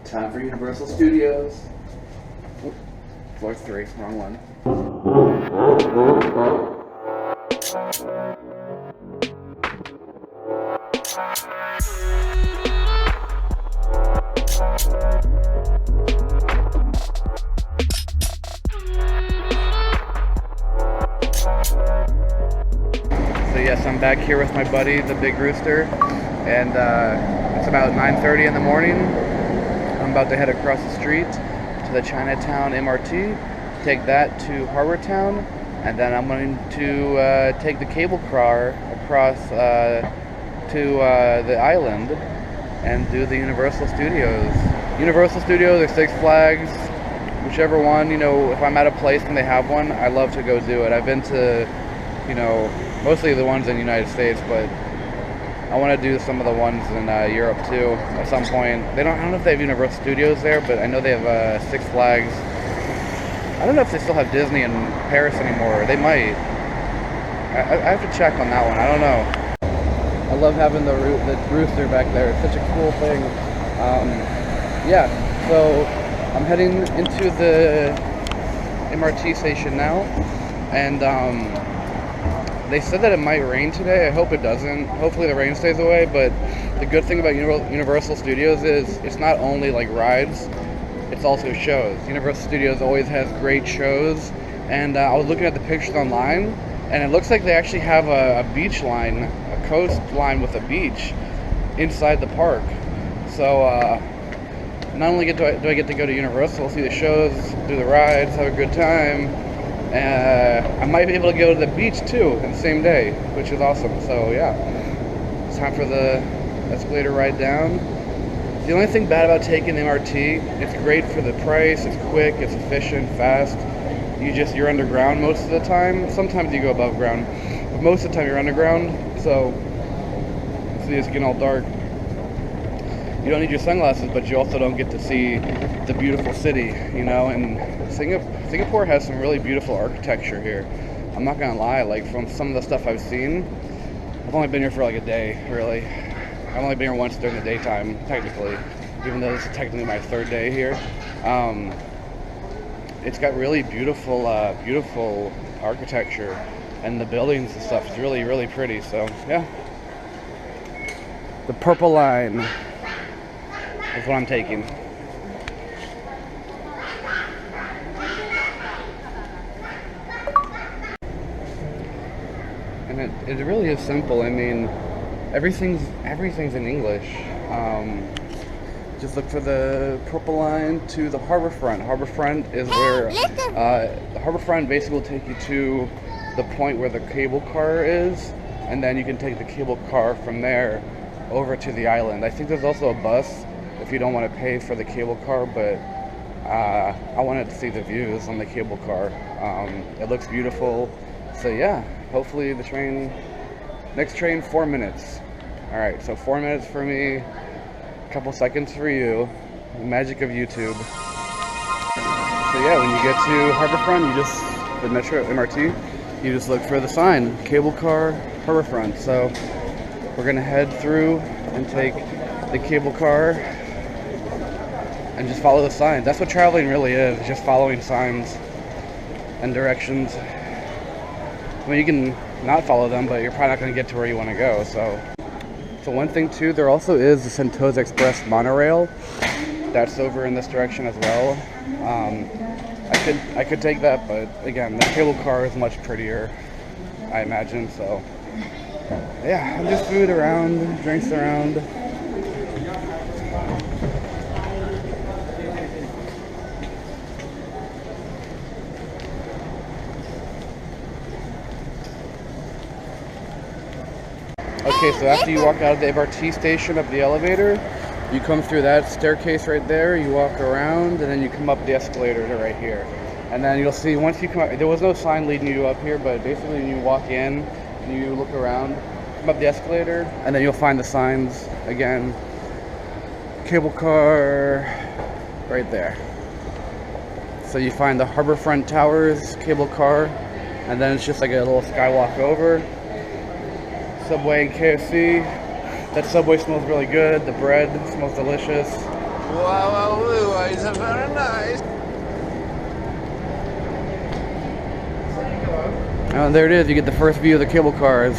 Time for Universal Studios. Oop, floor 3, wrong one. So yes, I'm back here with my buddy, the Big Rooster, and it's about 9:30 in the morning. I'm about to head across the street to the Chinatown MRT, take that to Harbor Town, and then I'm going to take the cable car across to the island and do the Universal Studios. Universal Studios or Six Flags, whichever one, you know, if I'm at a place and they have one, I love to go do it. I've been to, you know, mostly the ones in the United States, but I want to do some of the ones in Europe too at some point. I don't know if they have Universal Studios there, but I know they have Six Flags. I don't know if they still have Disney in Paris anymore. They might. I have to check on that one. I don't know. I love having the rooster back there. It's such a cool thing. Yeah, so I'm heading into the MRT station now, and they said that it might rain today. I hope it doesn't. Hopefully the rain stays away, but the good thing about Universal Studios is it's not only like rides, it's also shows. Universal Studios always has great shows, and I was looking at the pictures online, and it looks like they actually have a beach line, a coast line with a beach inside the park. So not only do I get to go to Universal, see the shows, do the rides, have a good time, I might be able to go to the beach too in the same day, which is awesome. So yeah, it's time for the escalator ride down. The only thing bad about taking MRT, it's great for the price, it's quick, it's efficient, fast. You're underground most of the time. Sometimes you go above ground, but most of the time you're underground. So see, it's getting all dark. You don't need your sunglasses, but you also don't get to see the beautiful city, you know. And Singapore has some really beautiful architecture here. I'm not gonna lie, like from some of the stuff I've seen, I've only been here for like a day, really. I've only been here once during the daytime, technically, even though this is technically my third day here. It's got really beautiful architecture, and the buildings and stuff is really, really pretty. So yeah, the purple line. That's what I'm taking. And it really is simple. I mean, everything's in English. Just look for the purple line to the Harborfront. Harborfront is where the Harborfront basically will take you to the point where the cable car is, and then you can take the cable car from there over to the island. I think there's also a bus if you don't want to pay for the cable car, but I wanted to see the views on the cable car. It looks beautiful. So yeah, hopefully the next train 4 minutes. All right, so 4 minutes for me, a couple seconds for you, the magic of YouTube. So yeah, when you get to Harborfront, the Metro MRT, you just look for the sign, cable car, Harborfront. So we're gonna head through and take the cable car and just follow the signs. That's what traveling really is, just following signs and directions. I mean, you can not follow them, but you're probably not going to get to where you want to go. So one thing too, there also is the Sentosa Express Monorail. That's over in this direction as well. I could take that, but again, the cable car is much prettier, I imagine. So yeah, just food around, drinks around. Okay, so after you walk out of the MRT station up the elevator, you come through that staircase right there, you walk around, and then you come up the escalator to right here. And then you'll see, once you come up, there was no sign leading you up here, but basically when you walk in, and you look around, come up the escalator, and then you'll find the signs again. Cable car, right there. So you find the Harborfront Towers cable car, and then it's just like a little skywalk over. Subway and KFC. That Subway smells really good. The bread smells delicious. Wow, it's very nice. Oh, there it is. You get the first view of the cable cars.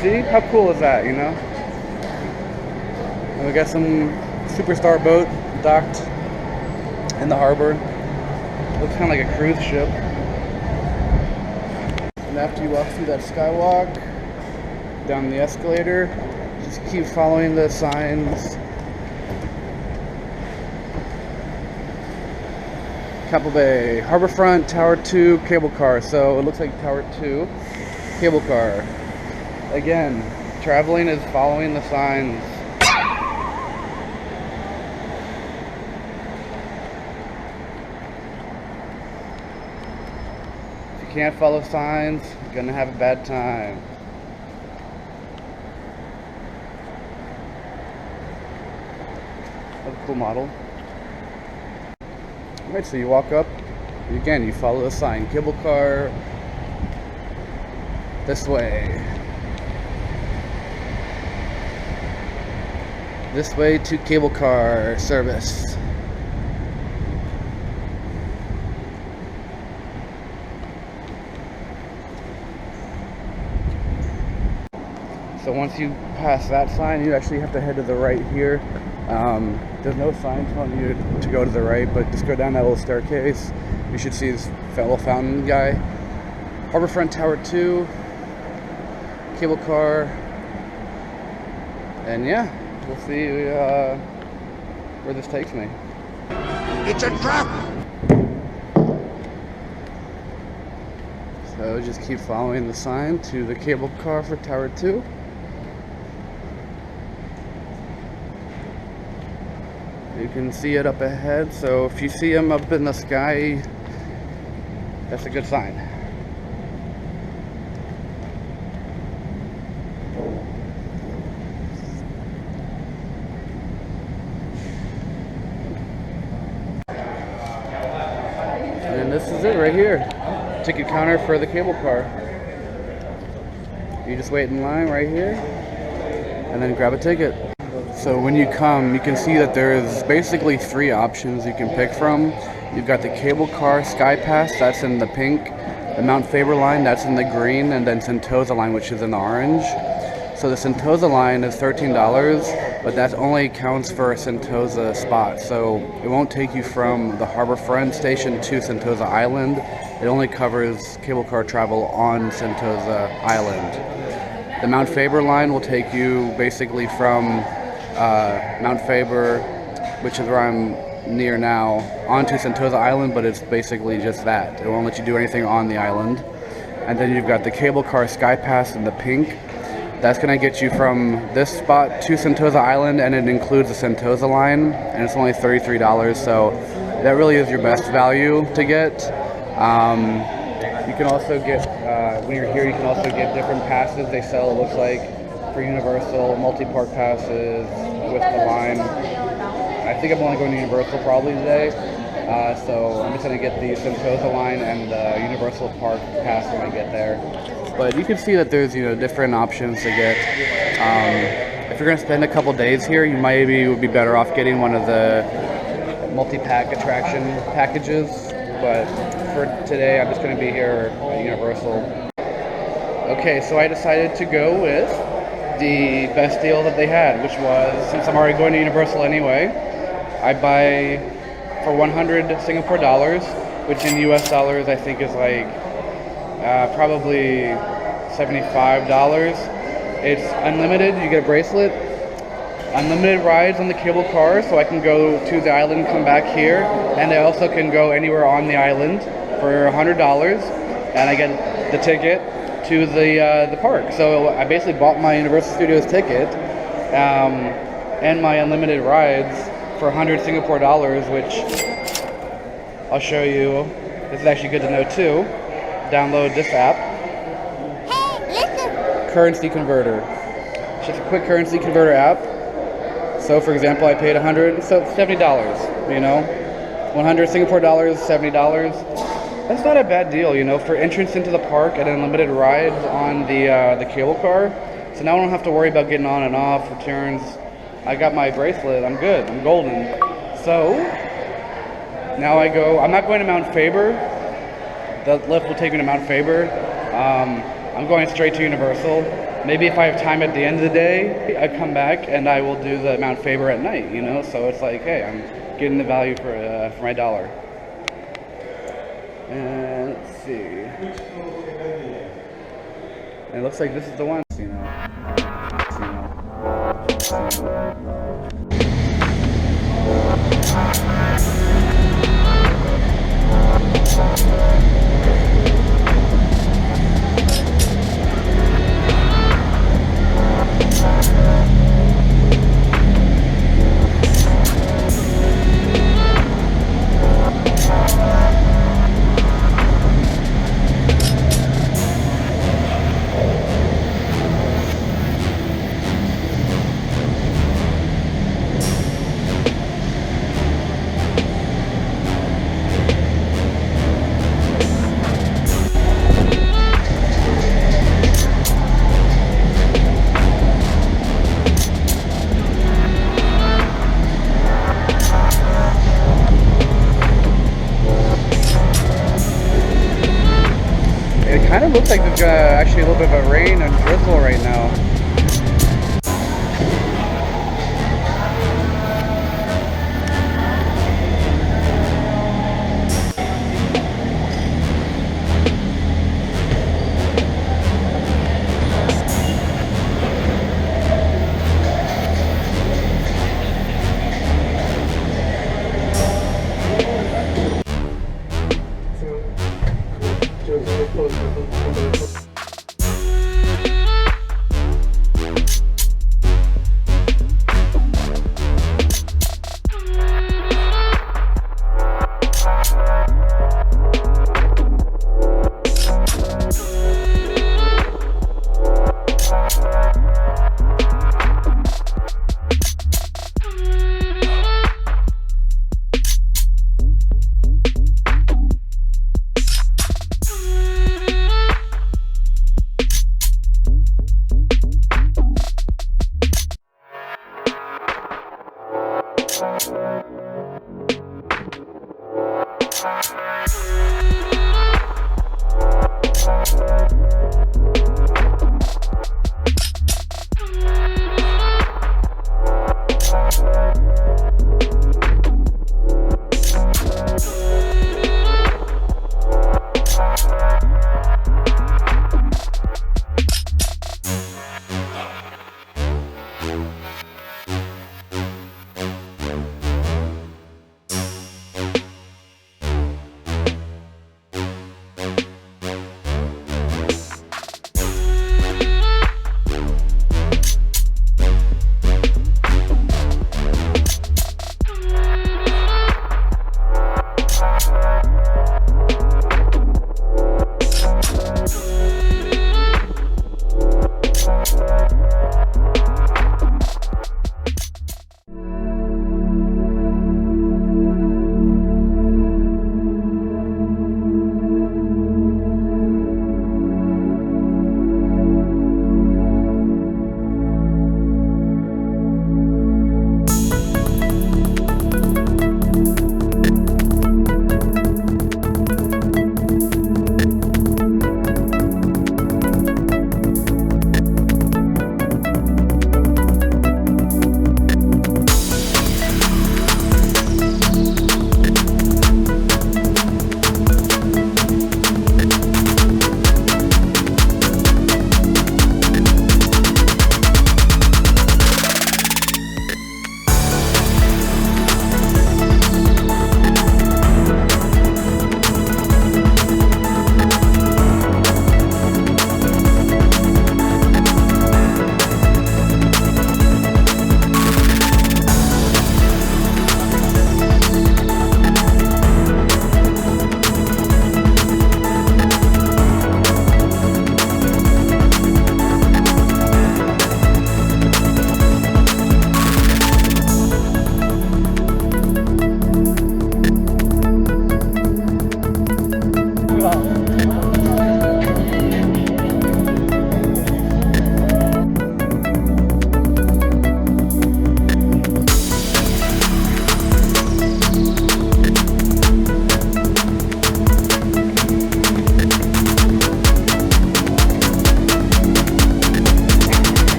See? How cool is that, you know? And we got some Superstar boat docked in the harbor. Looks kind of like a cruise ship. And after you walk through that skywalk, down the escalator, just keep following the signs. Capel Bay, Harborfront, Tower 2, Cable Car. So it looks like Tower 2, Cable Car. Again, traveling is following the signs. If you can't follow signs, you're gonna have a bad time. That's a cool model. Alright, so you walk up, again, you follow the sign, Cable Car, this way. This way to Cable Car service. So once you pass that sign, you actually have to head to the right here. There's no sign telling you to go to the right, but just go down that little staircase. You should see this fellow fountain guy. Harborfront Tower 2, Cable Car, and yeah, we'll see where this takes me. It's a trap! So just keep following the sign to the Cable Car for Tower 2. You can see it up ahead, so if you see him up in the sky, that's a good sign. And this is it right here. Ticket counter for the cable car. You just wait in line right here and then grab a ticket. So when you come, you can see that there's basically 3 options you can pick from. You've got the Cable Car Sky Pass, that's in the pink, the Mount Faber line, that's in the green, and then Sentosa line, which is in the orange. So the Sentosa line is $13, but that only counts for a Sentosa spot. So it won't take you from the Harborfront station to Sentosa Island. It only covers cable car travel on Sentosa Island. The Mount Faber line will take you basically from Mount Faber, which is where I'm near now, onto Sentosa Island, but it's basically just that. It won't let you do anything on the island. And then you've got the Cable Car Sky Pass in the pink. That's going to get you from this spot to Sentosa Island, and it includes the Sentosa line, and it's only $33, so that really is your best value to get. You can also get, when you're here, you can also get different passes they sell, it looks like, for Universal, multi-park passes with the line. I think I'm only going to Universal probably today, so I'm just going to get the Sentosa line and the Universal Park pass when I get there. But you can see that there's, you know, different options to get. If you're going to spend a couple days here, you maybe would be better off getting one of the multi-pack attraction packages. But for today, I'm just going to be here at Universal. Okay, so I decided to go with the best deal that they had, which was, since I'm already going to Universal anyway, I buy for 100 Singapore dollars, which in US dollars I think is like probably $75. It's unlimited, you get a bracelet, unlimited rides on the cable car, so I can go to the island and come back here, and I also can go anywhere on the island for $100, and I get the ticket to the park. So I basically bought my Universal Studios ticket and my unlimited rides for 100 Singapore dollars, which I'll show you. This is actually good to know too. Download this app. Hey, listen. Currency converter. It's just a quick currency converter app. So for example, I paid $70, you know, 100 Singapore dollars, $70. That's not a bad deal, you know, for entrance into the park and unlimited rides on the cable car. So now I don't have to worry about getting on and off, returns. I got my bracelet. I'm good. I'm golden. So now I go. I'm not going to Mount Faber. The lift will take me to Mount Faber. I'm going straight to Universal. Maybe if I have time at the end of the day, I come back and I will do the Mount Faber at night. You know, so it's like, hey, I'm getting the value for my dollar. And let's see. And it looks like this is the one. You know. It kind of looks like there's actually a little bit of a rain and drizzle right now.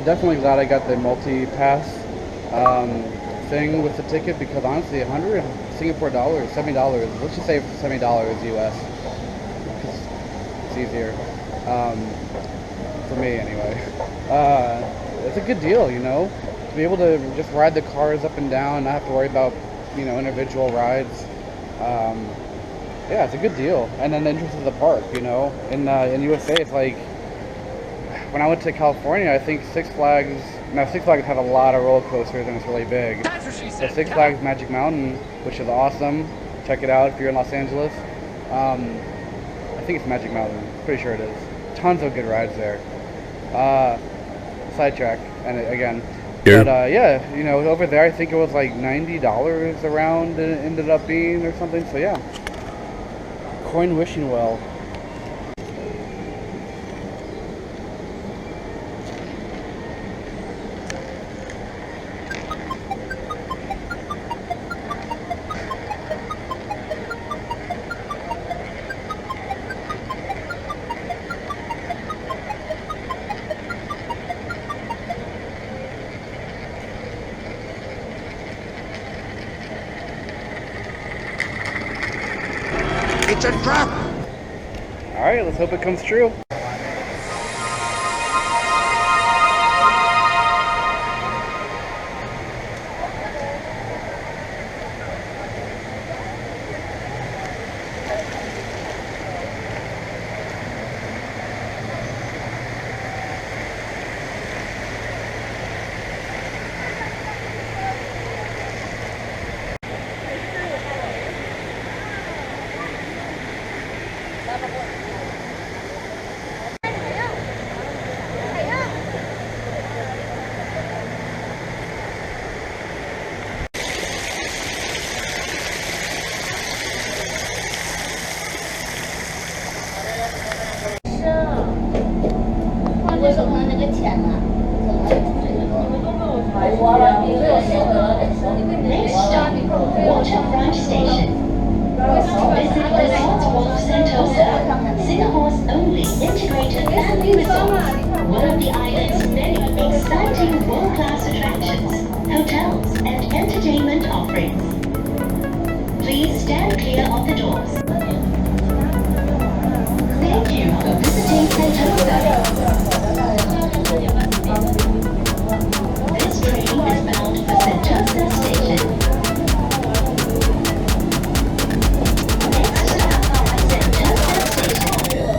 definitely glad I got the multi-pass thing with the ticket, because honestly, 100 Singapore dollars, $70, let's just say $70 US. It's easier. For me anyway. It's a good deal, you know, to be able to just ride the cars up and down, not have to worry about, you know, individual rides. Yeah, it's a good deal. And then the entrance to the park, you know, in USA, it's like, when I went to California, I think Six Flags has a lot of roller coasters and it's really big. So Six Flags Magic Mountain, which is awesome, check it out if you're in Los Angeles. I think it's Magic Mountain, pretty sure it is. Tons of good rides there. Sidetrack, and again. Yeah. But yeah, you know, over there I think it was like $90 around it ended up being or something, so yeah. Coin wishing well. It's a trap! Alright, let's hope it comes true. Waterfront Station. Visit the ZinsWorld Sentosa, Singapore's only integrated family resort. One of the island's many exciting world-class attractions, hotels, and entertainment offerings. Please stand clear of the doors. Thank you for visiting Sentosa. This train is bound for Sentosa Station. Next stop, Sentosa Station.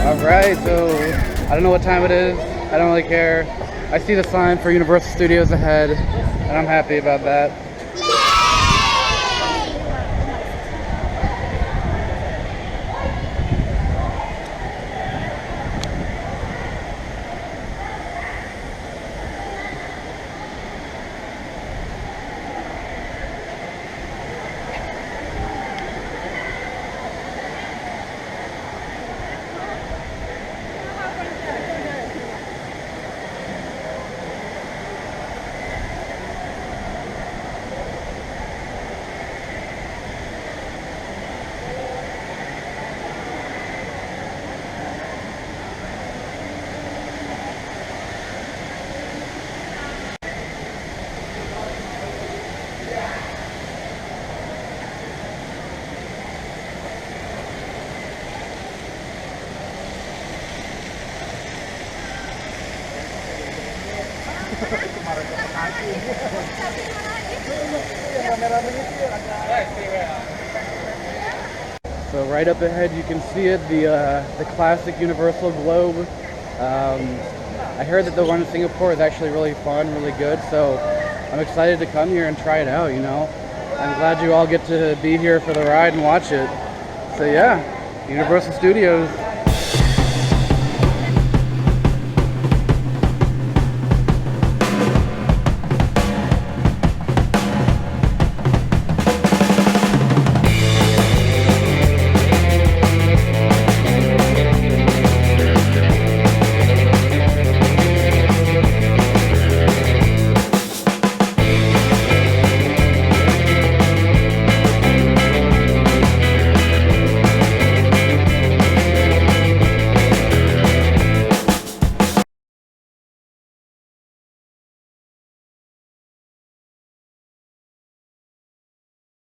Alright, so I don't know what time it is. I don't really care. I see the sign for Universal Studios ahead, and I'm happy about that. So right up ahead, you can see it, the classic Universal Globe. I heard that the one in Singapore is actually really fun, really good. So I'm excited to come here and try it out. You know, I'm glad you all get to be here for the ride and watch it. So yeah, Universal Studios.